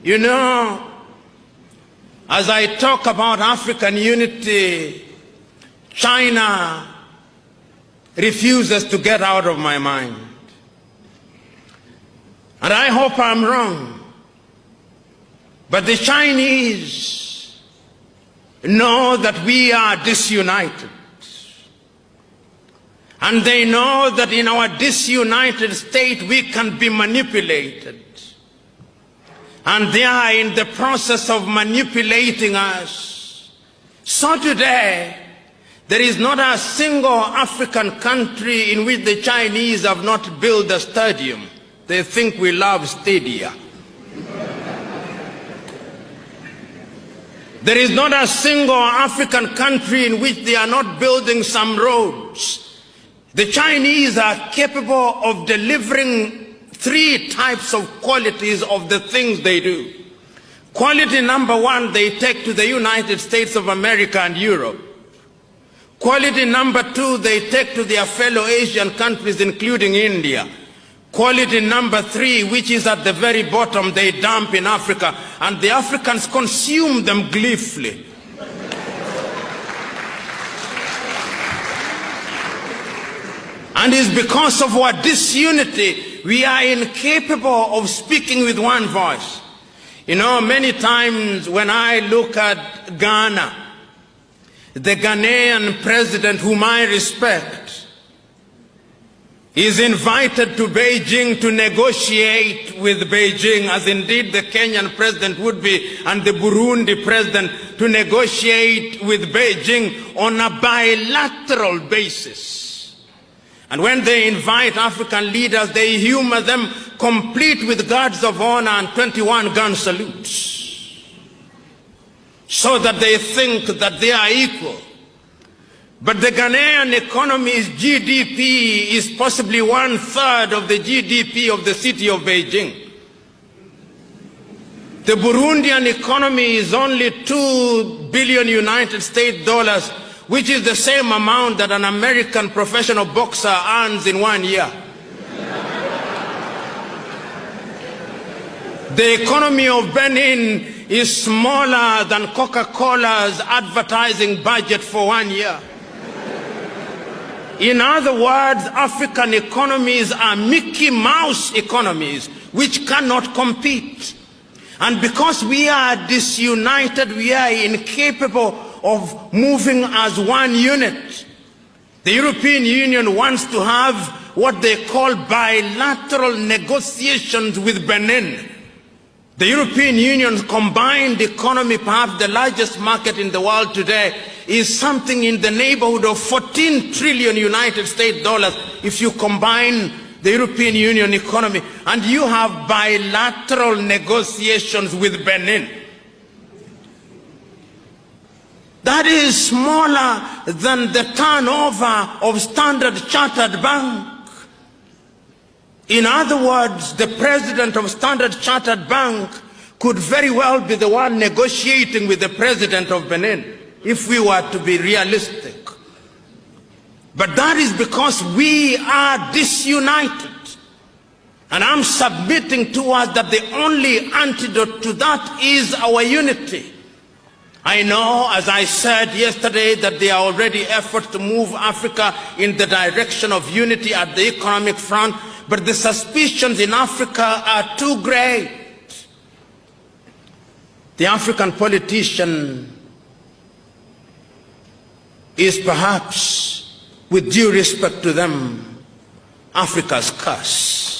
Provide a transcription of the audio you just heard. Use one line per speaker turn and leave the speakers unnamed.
You know, as I talk about African unity, China refuses to get out of my mind. And I hope I'm wrong. But the Chinese know that we are disunited. And they know that in our disunited state we can be manipulated. And they are in the process of manipulating us. So today, there is not a single African country in which the Chinese have not built a stadium. They think we love stadia. There is not a single African country in which they are not building some roads. The Chinese are capable of delivering 3 types of qualities of the things they do. Quality number 1, they take to the United States of America and Europe. Quality number 2, they take to their fellow Asian countries, including India. Quality number 3, which is at the very bottom, they dump in Africa, and the Africans consume them gleefully. And it's because of our disunity, we are incapable of speaking with one voice. You know, many times when I look at Ghana, the Ghanaian president, whom I respect, is invited to Beijing to negotiate with Beijing, as indeed the Kenyan president would be, and the Burundi president, to negotiate with Beijing on a bilateral basis. And when they invite African leaders, they humor them, complete with guards of honor and 21 gun salutes, so that they think that they are equal. But the Ghanaian economy's GDP is possibly 1/3 of the GDP of the city of Beijing. The Burundian economy is only $2 billion United States dollars, which is the same amount that an American professional boxer earns in 1 year. The economy of Benin is smaller than Coca-Cola's advertising budget for 1 year. In other words, African economies are Mickey Mouse economies which cannot compete. And because we are disunited, we are incapable of moving as one unit. The European Union wants to have what they call bilateral negotiations with Benin. The European Union's combined economy, perhaps the largest market in the world today, is something in the neighborhood of 14 trillion United States dollars if you combine the European Union economy, and you have bilateral negotiations with Benin. That is smaller than the turnover of Standard Chartered Bank. In other words, the president of Standard Chartered Bank could very well be the one negotiating with the president of Benin, if we were to be realistic. But that is because we are disunited. And I'm submitting to us that the only antidote to that is our unity. I know, as I said yesterday, that there are already efforts to move Africa in the direction of unity at the economic front, but the suspicions in Africa are too great. The African politician is perhaps, with due respect to them, Africa's curse.